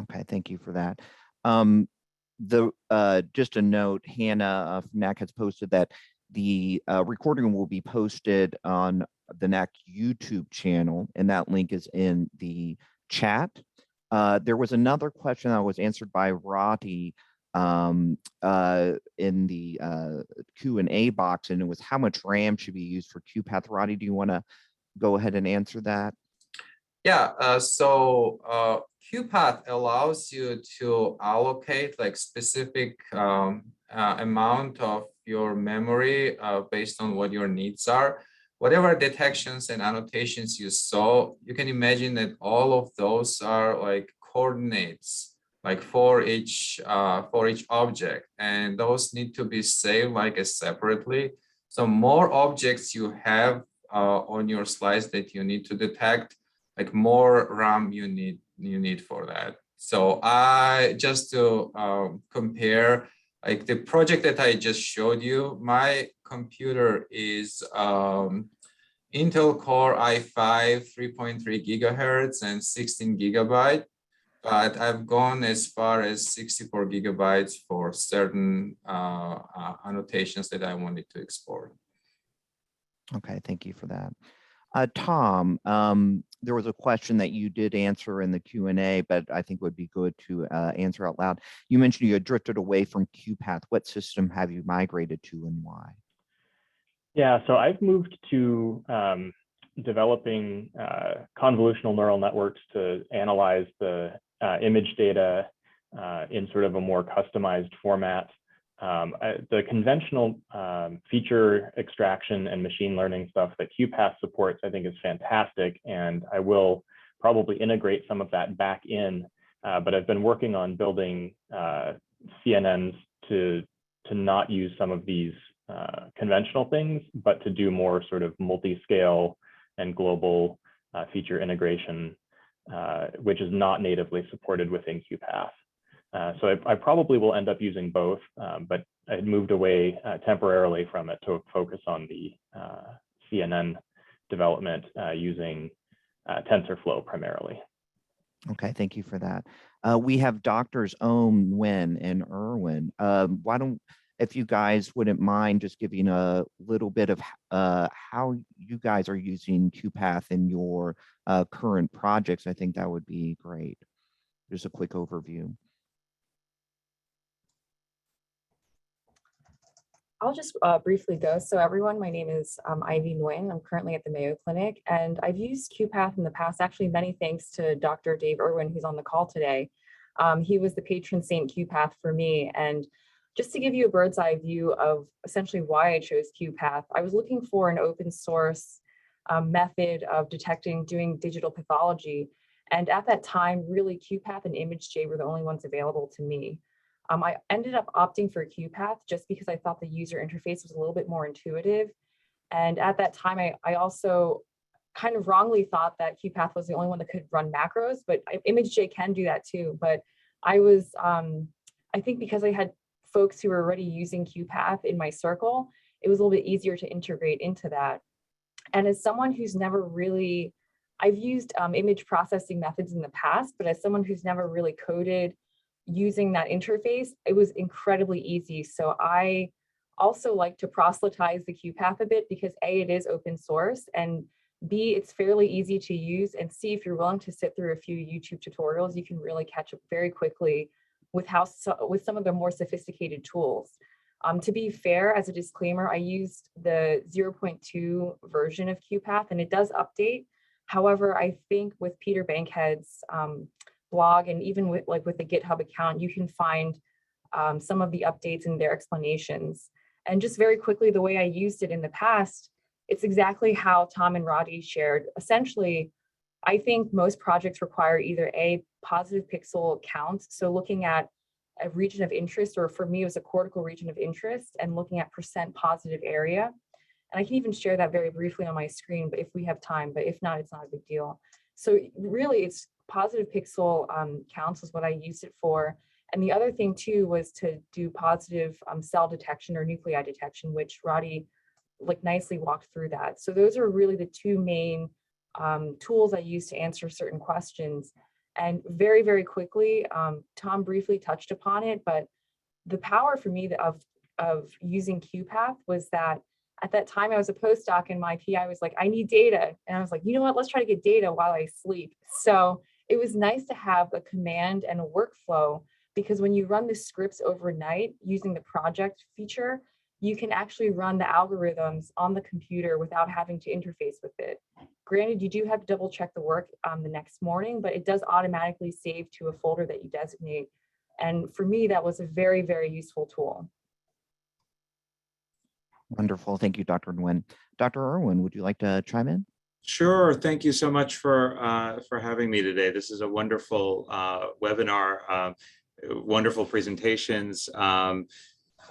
Okay, thank you for that. Just a note, Hannah from NACC has posted that the recording will be posted on the NACC YouTube channel, and that link is in the chat. There was another question that was answered by Rati in the Q&A box, and it was how much RAM should be used for QuPath. Rati, do you want to go ahead and answer that? Yeah, so QuPath allows you to allocate like specific amount of your memory based on what your needs are. Whatever detections and annotations you saw, you can imagine that all of those are like coordinates, like for each object, and those need to be saved like separately. So more objects you have on your slides that you need to detect, like more RAM you need for that. So just to compare, like the project that I just showed you, my computer is Intel Core i5 3.3 gigahertz and 16 gigabyte, but I've gone as far as 64 gigabytes for certain annotations that I wanted to export. Okay, thank you for that. Tom, there was a question that you did answer in the Q&A, but I think would be good to answer out loud. You mentioned you had drifted away from QuPath. What system have you migrated to and why? Yeah, so I've moved to developing convolutional neural networks to analyze the image data in sort of a more customized format. The conventional feature extraction and machine learning stuff that QuPath supports, I think, is fantastic, and I will probably integrate some of that back in. But I've been working on building CNNs to not use some of these conventional things, but to do more sort of multi-scale and global feature integration, which is not natively supported within QuPath. So I probably will end up using both, but I moved away temporarily from it to focus on the CNN development using TensorFlow primarily. Okay, thank you for that. We have Doctors Nguyen and Irwin. Why don't, if you guys wouldn't mind just giving a little bit of how you guys are using QuPath in your current projects, I think that would be great. Just a quick overview. I'll just briefly go. So everyone, my name is Aivi Nguyen. I'm currently at the Mayo Clinic, and I've used QuPath in the past, actually many thanks to Dr. Dave Irwin, who's on the call today. He was the patron saint QuPath for me. And just to give you a bird's eye view of essentially why I chose QuPath, I was looking for an open source method of doing digital pathology. And at that time, really QuPath and ImageJ were the only ones available to me. I ended up opting for QuPath just because I thought the user interface was a little bit more intuitive. And at that time, I also kind of wrongly thought that QuPath was the only one that could run macros, but ImageJ can do that too. But I was, I think because I had folks who were already using QuPath in my circle, it was a little bit easier to integrate into that. And as someone who's never really, I've used image processing methods in the past, but as someone who's never really coded using that interface, it was incredibly easy. So I also like to proselytize the QuPath a bit because A, it is open source, and B, it's fairly easy to use, and C, if you're willing to sit through a few YouTube tutorials, you can really catch up very quickly with with some of the more sophisticated tools. To be fair, as a disclaimer, I used the 0.2 version of QuPath, and it does update. However, I think with Peter Bankhead's blog, and even with the GitHub account, you can find some of the updates and their explanations. And just very quickly, the way I used it in the past, it's exactly how Tom and Rati shared. Essentially, I think most projects require either a positive pixel count, so looking at a region of interest, or for me, it was a cortical region of interest, and looking at % positive area. And I can even share that very briefly on my screen, but if we have time, but if not, it's not a big deal. So really, it's positive pixel counts is what I used it for. And the other thing too was to do positive cell detection or nuclei detection, which Rati nicely walked through that. So those are really the two main tools I use to answer certain questions. And very, very quickly, Tom briefly touched upon it, but the power for me of using QuPath was that at that time I was a postdoc and my PI was like, I need data. And I was like, you know what, let's try to get data while I sleep. So it was nice to have a command and a workflow, because when you run the scripts overnight using the project feature, you can actually run the algorithms on the computer without having to interface with it. Granted, you do have to double check the work the next morning, but it does automatically save to a folder that you designate. And for me, that was a very, very useful tool. Wonderful. Thank you, Dr. Nguyen. Dr. Irwin, would you like to chime in? Sure. Thank you so much for having me today. This is a wonderful webinar, wonderful presentations.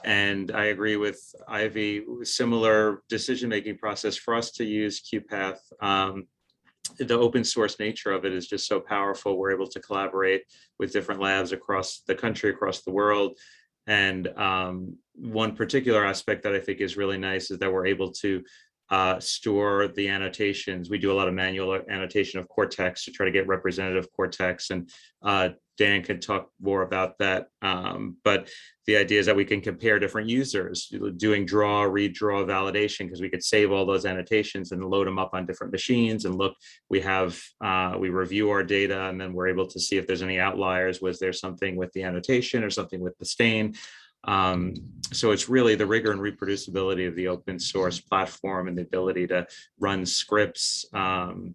And I agree with Ivy, similar decision-making process for us to use QuPath. The open source nature of it is just so powerful. We're able to collaborate with different labs across the country, across the world. And one particular aspect that I think is really nice is that we're able to store the annotations. We do a lot of manual annotation of core text to try to get representative core text, and Dan could talk more about that. But the idea is that we can compare different users doing draw, redraw, validation, because we could save all those annotations and load them up on different machines and look, we review our data, and then we're able to see if there's any outliers. Was there something with the annotation or something with the stain? So it's really the rigor and reproducibility of the open source platform and the ability to run scripts and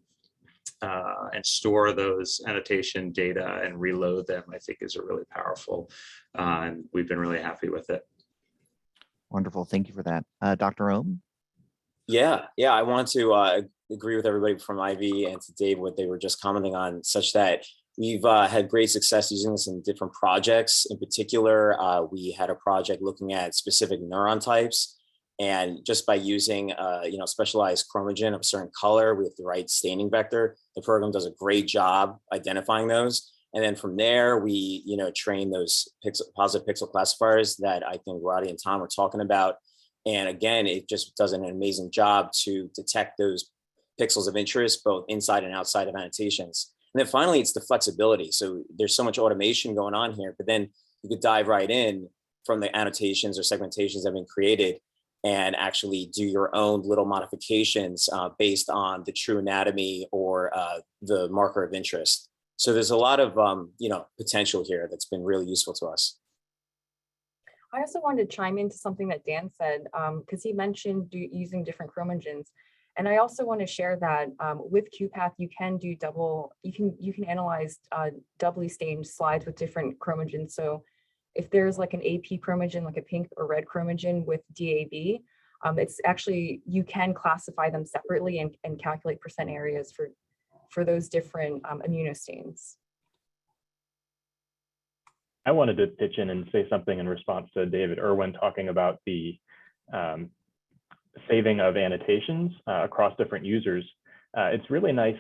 store those annotation data and reload them, I think is a really powerful, and we've been really happy with it. Wonderful. Thank you for that. Dr. Ohm? Yeah, I want to agree with everybody from Ivy and to Dave, what they were just commenting on, such that we've had great success using this in different projects. In particular, we had a project looking at specific neuron types. And just by using, specialized chromogen of a certain color with the right staining vector, the program does a great job identifying those. And then from there, we, train those positive pixel classifiers that I think Rati and Tom were talking about. And again, it just does an amazing job to detect those pixels of interest, both inside and outside of annotations. And then finally, it's the flexibility. So there's so much automation going on here, but then you could dive right in from the annotations or segmentations that have been created and actually do your own little modifications based on the true anatomy or the marker of interest. So there's a lot of potential here that's been really useful to us. I also wanted to chime into something that Dan said, because he mentioned using different chromogens. And I also want to share that with QuPath, you can do you can analyze doubly stained slides with different chromogens. So if there's like an AP chromogen, like a pink or red chromogen with DAB, it's actually, you can classify them separately and calculate percent areas for those different immunostains. I wanted to pitch in and say something in response to David Irwin talking about the saving of annotations across different users. It's really nice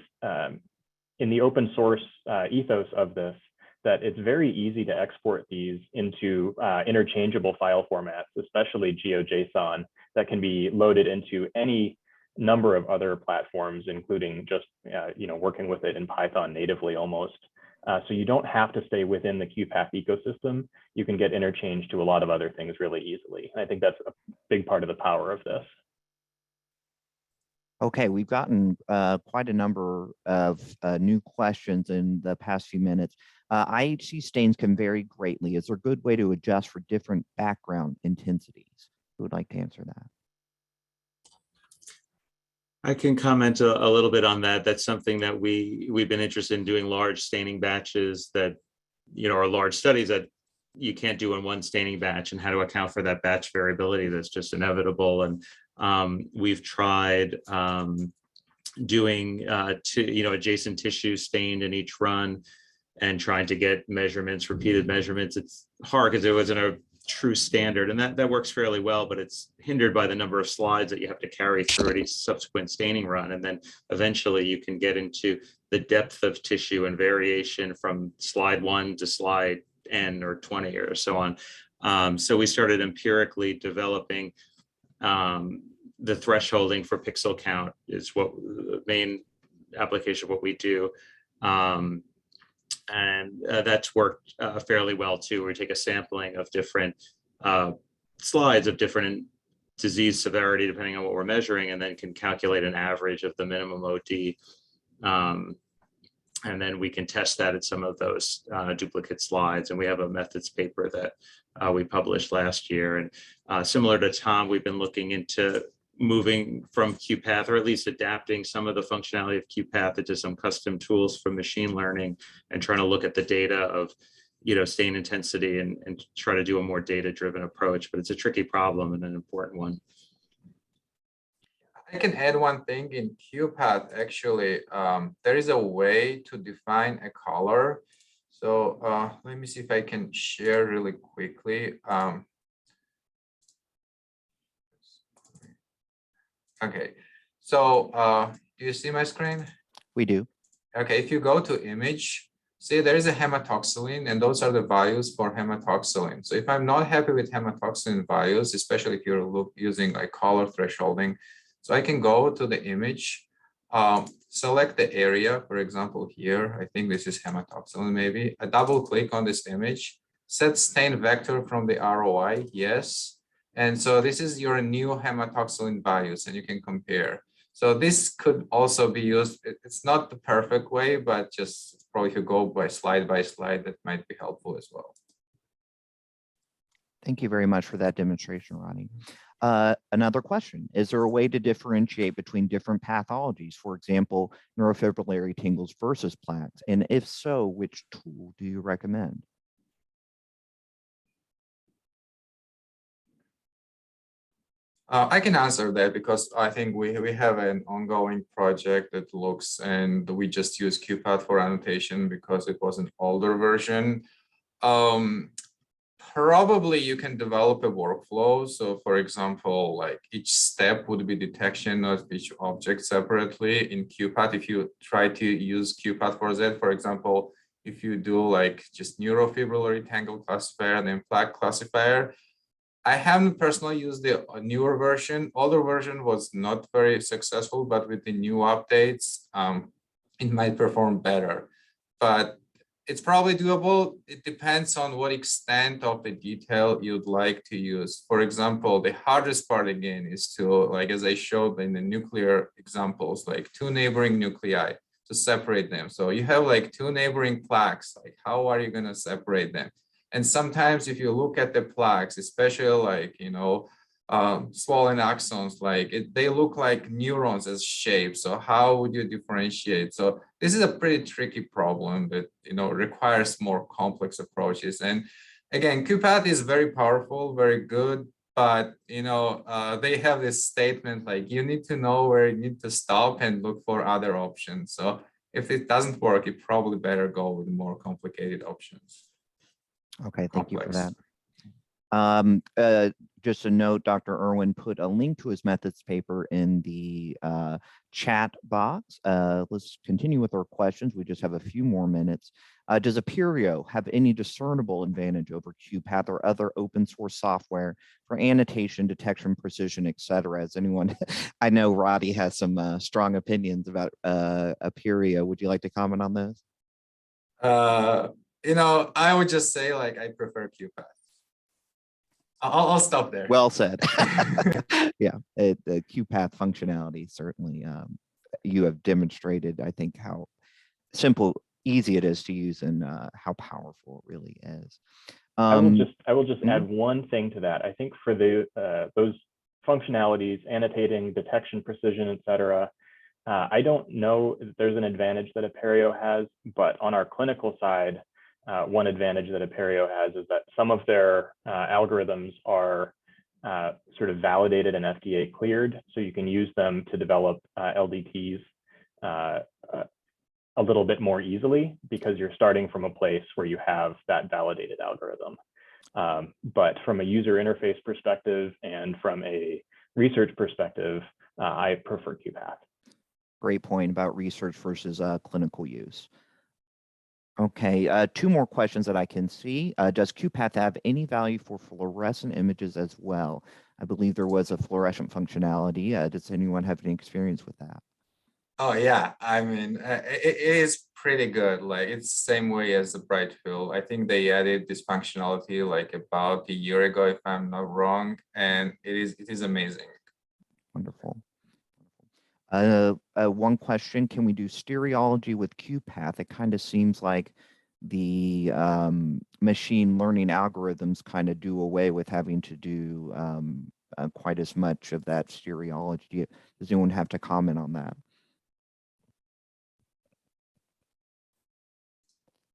in the open source ethos of this, that it's very easy to export these into interchangeable file formats, especially GeoJSON, that can be loaded into any number of other platforms, including just working with it in Python natively almost. So you don't have to stay within the QuPath ecosystem. You can get interchanged to a lot of other things really easily. And I think that's a big part of the power of this. Okay, we've gotten quite a number of new questions in the past few minutes. IHC stains can vary greatly. Is there a good way to adjust for different background intensities? Who would like to answer that? I can comment a little bit on that. That's something that we've been interested in doing, large staining batches that, are large studies that you can't do in one staining batch, and how to account for that batch variability that's just inevitable. And we've tried doing adjacent tissue stained in each run and trying to get measurements, repeated measurements. It's hard because it wasn't a true standard, and that works fairly well, but it's hindered by the number of slides that you have to carry through each subsequent staining run. And then eventually you can get into the depth of tissue and variation from slide 1 to slide N or 20 or so on. So we started empirically developing the thresholding for pixel count is what the main application of what we do. And that's worked fairly well too. We take a sampling of different slides of different disease severity, depending on what we're measuring, and then can calculate an average of the minimum OD. And then we can test that at some of those duplicate slides. And we have a methods paper that we published last year. And similar to Tom, we've been looking into moving from QuPath, or at least adapting some of the functionality of QuPath into some custom tools for machine learning, and trying to look at the data of stain intensity and try to do a more data-driven approach. But it's a tricky problem and an important one. I can add one thing in QuPath. Actually, there is a way to define a color. So let me see if I can share really quickly. Okay, so do you see my screen? We do. Okay, if you go to image, see there is a hematoxylin, and those are the values for hematoxylin. So if I'm not happy with hematoxylin values, especially if you're using like color thresholding, so I can go to the image, select the area, for example, here, I think this is hematoxylin maybe. I double click on this image, set stain vector from the ROI, yes. And so this is your new hematoxylin values, and you can compare. So this could also be used. It's not the perfect way, but just probably if you go by slide, that might be helpful as well. Thank you very much for that demonstration, Ronnie. Another question, is there a way to differentiate between different pathologies, for example, neurofibrillary tingles versus plaques? And if so, which tool do you recommend? I can answer that because I think we have an ongoing project that looks, and we just use QuPath for annotation because it was an older version. Probably you can develop a workflow. So for example, like each step would be detection of each object separately in QuPath. If you try to use QuPath for that, for example, if you do like just neurofibrillary tangle classifier and then plaque classifier, I haven't personally used the newer version. Older version was not very successful, but with the new updates, it might perform better. But it's probably doable. It depends on what extent of the detail you'd like to use. For example, the hardest part again is to, like as I showed in the nuclear examples, like two neighboring nuclei to separate them. So you have like two neighboring plaques, like how are you gonna separate them? And sometimes if you look at the plaques, especially like, swollen axons, like they look like neurons as shapes. So how would you differentiate? So this is a pretty tricky problem that, requires more complex approaches. And again, QuPath is very powerful, very good, but, they have this statement, like you need to know where you need to stop and look for other options. So if it doesn't work, you probably better go with more complicated options. Okay, thank you for that. Just a note, Dr. Irwin put a link to his methods paper in the chat box. Let's continue with our questions. We just have a few more minutes. Does Apereo have any discernible advantage over QuPath or other open source software for annotation, detection, precision, etc.? As anyone, I know Rati has some strong opinions about Apereo. Would you like to comment on those? I would just say like I prefer QuPath. I'll stop there. Well said. Yeah, the QuPath functionality certainly you have demonstrated, I think, how simple, easy it is to use and how powerful it really is. I will just add one thing to that. I think for those functionalities, annotating, detection, precision, etc. I don't know if there's an advantage that Apereo has, but on our clinical side, one advantage that Apereo has is that some of their algorithms are sort of validated and FDA cleared, so you can use them to develop LDTs a little bit more easily because you're starting from a place where you have that validated algorithm. But from a user interface perspective and from a research perspective, I prefer QuPath. Great point about research versus clinical use. Okay, two more questions that I can see. Does QuPath have any value for fluorescent images as well? I believe there was a fluorescent functionality. Does anyone have any experience with that? Oh yeah, I mean, it is pretty good. Like it's the same way as the bright field. I think they added this functionality like about a year ago, if I'm not wrong, and it is amazing. Wonderful. One question, can we do stereology with QuPath? It kind of seems like the machine learning algorithms kind of do away with having to do quite as much of that stereology. Does anyone have to comment on that?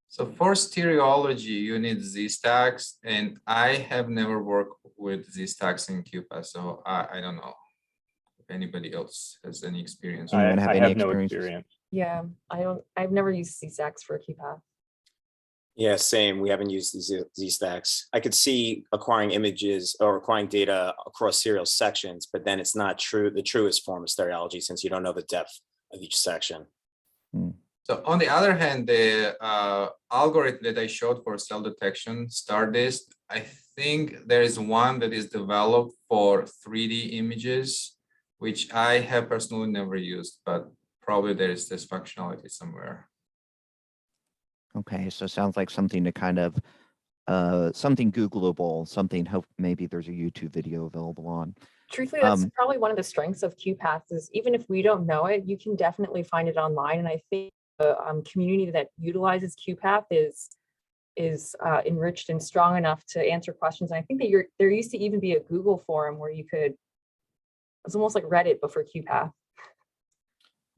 So for stereology, you need Z-stacks, and I have never worked with Z-stacks in QuPath, so I don't know if anybody else has any experience. I have no experience. Yeah, I've never used Z-stacks for QuPath. Yeah, same. We haven't used these Z-stacks. I could see acquiring images or acquiring data across serial sections, but then it's not the truest form of stereology since you don't know the depth of each section. So on the other hand, the algorithm that I showed for cell detection, Stardust, I think there is one that is developed for 3D images, which I have personally never used, but probably there is this functionality somewhere. Okay, so sounds like something to kind of, something Googleable, something, hope maybe there's a YouTube video available on. Truthfully, that's probably one of the strengths of QuPath is even if we don't know it, you can definitely find it online. And I think the community that utilizes QuPath is enriched and strong enough to answer questions. And I think that there used to even be a Google forum where you could, it's almost like Reddit, but for QuPath.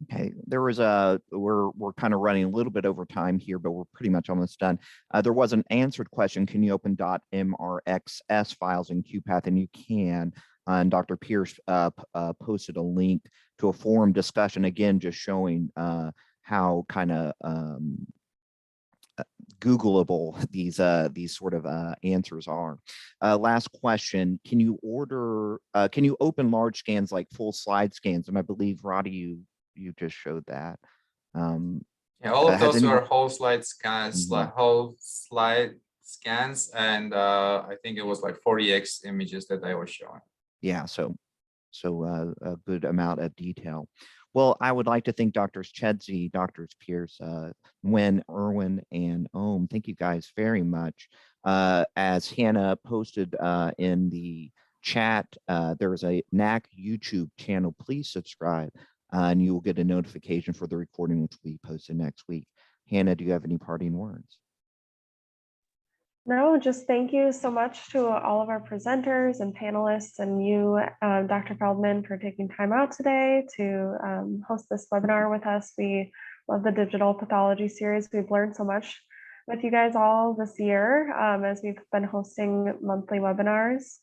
Okay, there was we're kind of running a little bit over time here, but we're pretty much almost done. There was an answered question. Can you open .mrxs files in QuPath? And you can. And Dr. Pearce posted a link to a forum discussion, again, just showing how kind of Googleable these sort of answers are. Last question: can you open large scans like full slide scans? And I believe Rati, you just showed that. Yeah, all of those were whole slide scans, Mhm. whole slide scans, and I think it was like 40x images that I was showing. Yeah, so a good amount of detail. Well, I would like to thank Drs. Chkheidze, Drs. Pearce, Nguyen, Irwin, and Ohm. Thank you guys very much. As Hannah posted in the chat, there is a NACC YouTube channel. Please subscribe, and you will get a notification for the recording, which will be posted next week. Hannah, do you have any parting words? No, just thank you so much to all of our presenters and panelists, and you, Dr. Feldman, for taking time out today to host this webinar with us. We love the digital pathology series. We've learned so much with you guys all this year as we've been hosting monthly webinars.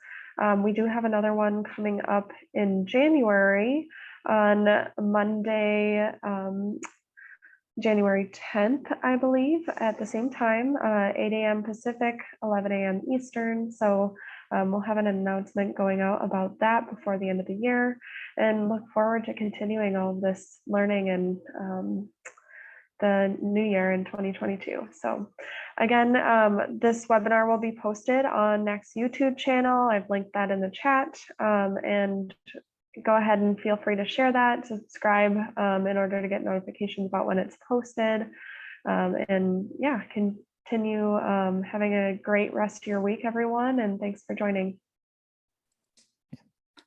We do have another one coming up in January on Monday, January 10th, I believe, at the same time, 8 a.m. Pacific, 11 a.m. Eastern. So we'll have an announcement going out about that before the end of the year, and look forward to continuing all of this learning in the new year in 2022. So again, this webinar will be posted on NACC's YouTube channel. I've linked that in the chat, and go ahead and feel free to share that, subscribe in order to get notifications about when it's posted. And yeah, continue having a great rest of your week, everyone. And thanks for joining.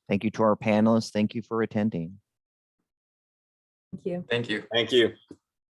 Thank you to our panelists. Thank you for attending. Thank you. Thank you. Thank you.